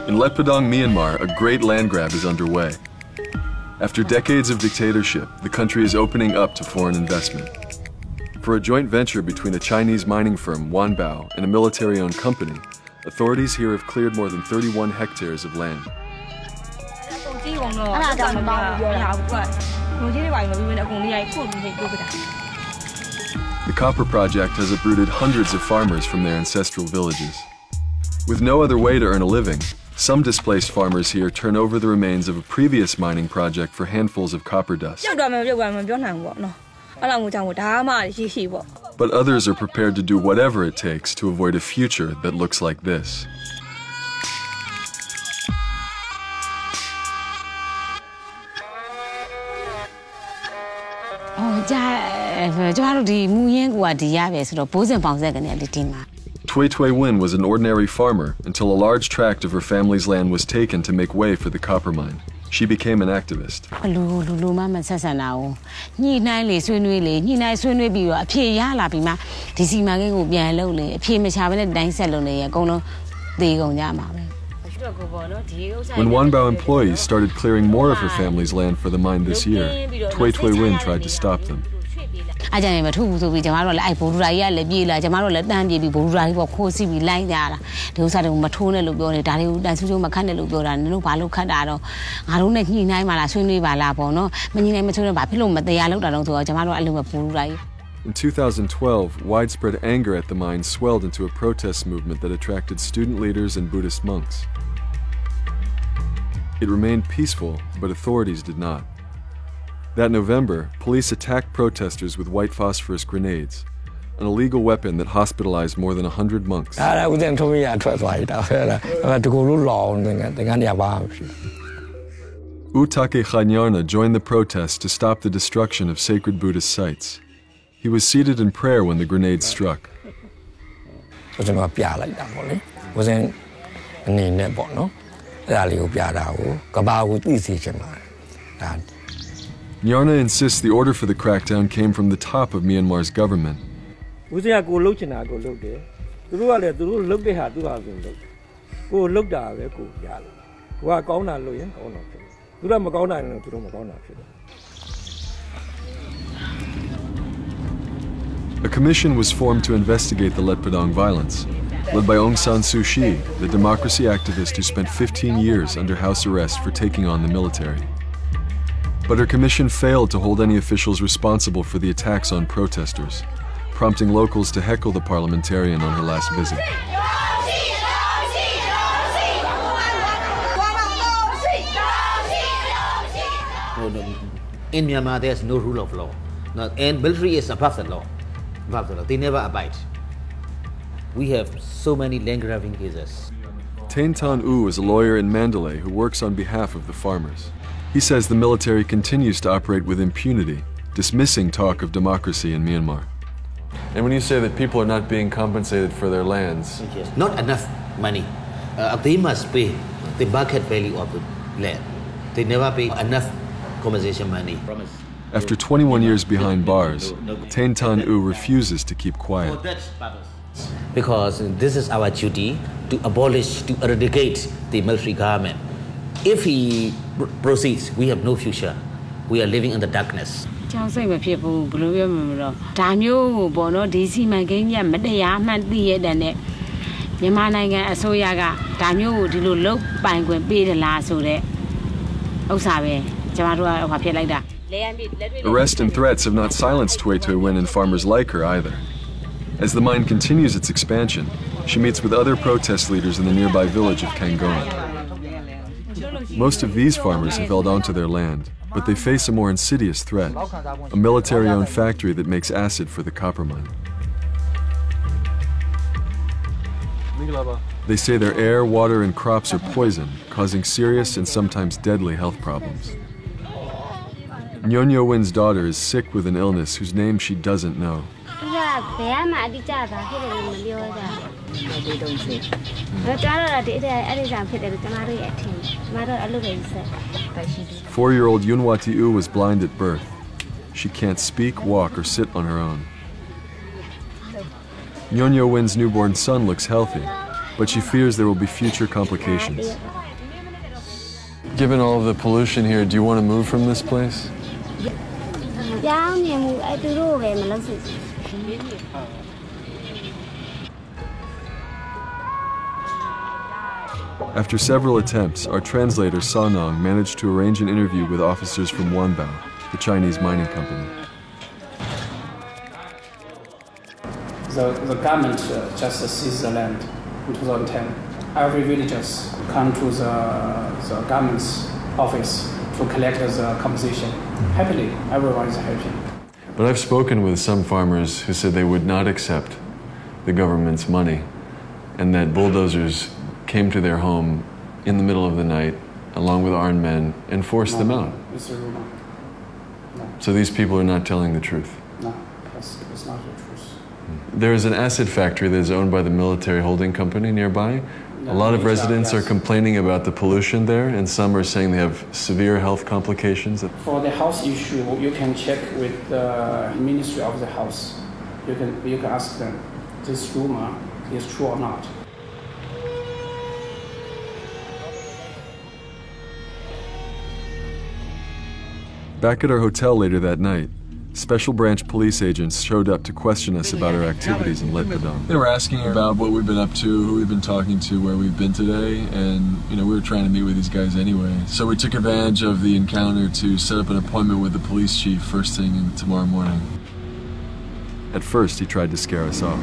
In Letpadong, Myanmar, a great land grab is underway. After decades of dictatorship, the country is opening up to foreign investment. For a joint venture between a Chinese mining firm, Wanbao, and a military-owned company, authorities here have cleared more than 31 hectares of land. The copper project has uprooted hundreds of farmers from their ancestral villages. With no other way to earn a living, some displaced farmers here turn over the remains of a previous mining project for handfuls of copper dust. But others are prepared to do whatever it takes to avoid a future that looks like this. Tui Tui Win was an ordinary farmer until a large tract of her family's land was taken to make way for the copper mine. She became an activist. When Wanbao employees started clearing more of her family's land for the mine this year, Tui Tui Win tried to stop them. When In 2012, widespread anger at the mine swelled into a protest movement that attracted student leaders and Buddhist monks. It remained peaceful, but authorities did not. That November, police attacked protesters with white phosphorus grenades, an illegal weapon that hospitalized more than 100 monks. Utake Khanyarna joined the protest to stop the destruction of sacred Buddhist sites. He was seated in prayer when the grenade struck. Nyarna insists the order for the crackdown came from the top of Myanmar's government. A commission was formed to investigate the Letpadong violence, led by Aung San Suu Kyi, the democracy activist who spent 15 years under house arrest for taking on the military. But her commission failed to hold any officials responsible for the attacks on protesters, prompting locals to heckle the parliamentarian on her last visit. In Myanmar, there's no rule of law, and military is above the law. They never abide. We have so many land grabbing cases. Tain Tan U is a lawyer in Mandalay who works on behalf of the farmers. He says the military continues to operate with impunity, dismissing talk of democracy in Myanmar. And when you say that people are not being compensated for their lands... Yes. Not enough money. They must pay the market value of the land. They never pay enough compensation money. After 21 years behind bars, Tain Tan U refuses to keep quiet. Because this is our duty to abolish, to eradicate the military government. If he proceeds, we have no future. We are living in the darkness. Arrest and threats have not silenced Tui Tui Win and farmers like her either. As the mine continues its expansion, she meets with other protest leaders in the nearby village of Kangon. Most of these farmers have held onto their land, but they face a more insidious threat, a military-owned factory that makes acid for the copper mine. They say their air, water, and crops are poison, causing serious and sometimes deadly health problems. Nyonyo Win's daughter is sick with an illness whose name she doesn't know. 4-year-old Yunwati U was blind at birth. She can't speak, walk, or sit on her own. Nyonyo Win's newborn son looks healthy, but she fears there will be future complications. Given all of the pollution here, do you want to move from this place? After several attempts, our translator Sanong managed to arrange an interview with officers from Wanbao, the Chinese mining company. The government just seized the land in 2010. Every villagers come to the government's office to collect the compensation. Happily, everyone is happy. But I've spoken with some farmers who said they would not accept the government's money, and that bulldozers came to their home in the middle of the night, along with armed men, and forced them out. It's a rumor. No. So these people are not telling the truth. No, it's not the truth. There is an acid factory that is owned by the military holding company nearby. A lot of residents are complaining about the pollution there, and some are saying they have severe health complications. For the health issue, you can check with the Ministry of the Health. You can ask them, this rumor is true or not. Back at our hotel later that night, special branch police agents showed up to question us about our activities in Letpadong. They were asking about what we've been up to, who we've been talking to, where we've been today, and we were trying to meet with these guys anyway. So we took advantage of the encounter to set up an appointment with the police chief first thing tomorrow morning. At first, he tried to scare us off.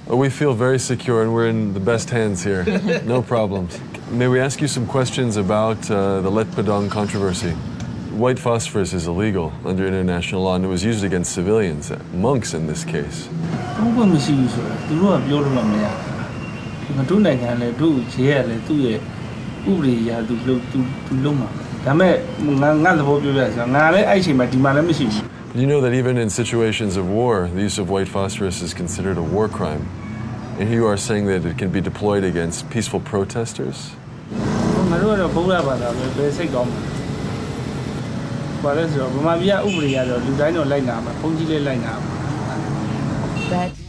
We feel very secure and we're in the best hands here. No problems. May we ask you some questions about the Letpadong controversy? White phosphorus is illegal under international law and it was used against civilians, monks in this case. You know that even in situations of war, the use of white phosphorus is considered a war crime. And here you are saying that it can be deployed against peaceful protesters?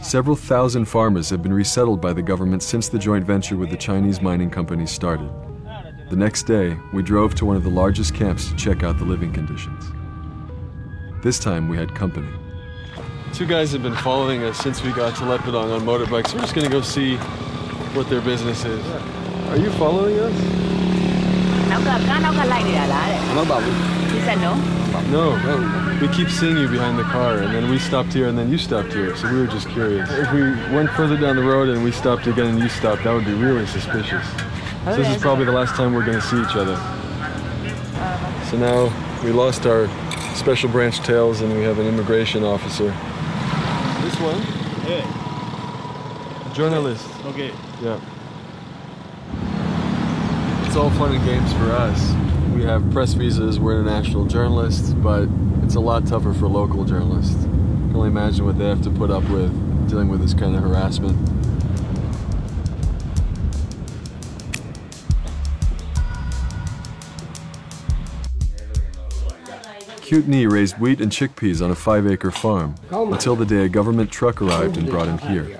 Several thousand farmers have been resettled by the government since the joint venture with the Chinese mining companies started. The next day, we drove to one of the largest camps to check out the living conditions. This time, we had company. Two guys have been following us since we got to Letpadong on motorbikes. We're just going to go see what their business is. Are you following us? No, we keep seeing you behind the car, and then we stopped here, and then you stopped here, so we were just curious. If we went further down the road and we stopped again and you stopped, that would be really suspicious. So this is probably the last time we're going to see each other. So now we lost our special branch tails and we have an immigration officer. This one? Yeah. Journalist. Okay. Yeah. It's all fun and games for us. We have press visas, we're international journalists, but it's a lot tougher for local journalists. You can only imagine what they have to put up with dealing with this kind of harassment. Cute Knee raised wheat and chickpeas on a 5-acre farm until the day a government truck arrived and brought him here.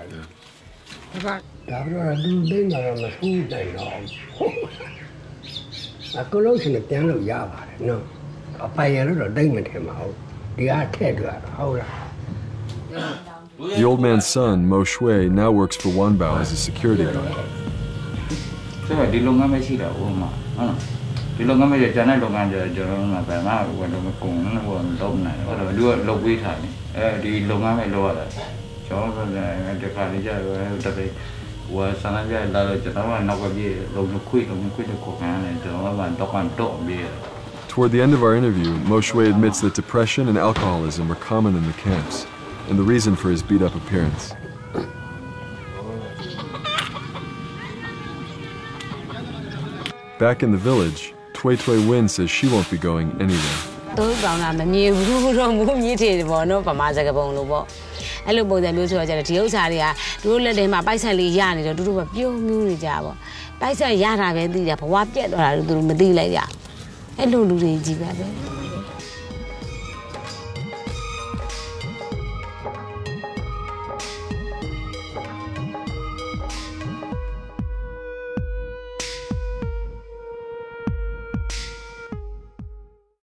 The old man's son, Mo Shui, now works for Wanbao as a security guard. Toward the end of our interview, Mo Shui admits that depression and alcoholism were common in the camps, and the reason for his beat-up appearance. Back in the village, Tui Tui Win says she won't be going anywhere. ပိုက်ဆက်ရတာပဲသိတာဘဝပြက်တော့တာလို့သူတို့မသိလိုက်ရအဲ့လိုလူတွေကြီးပဲ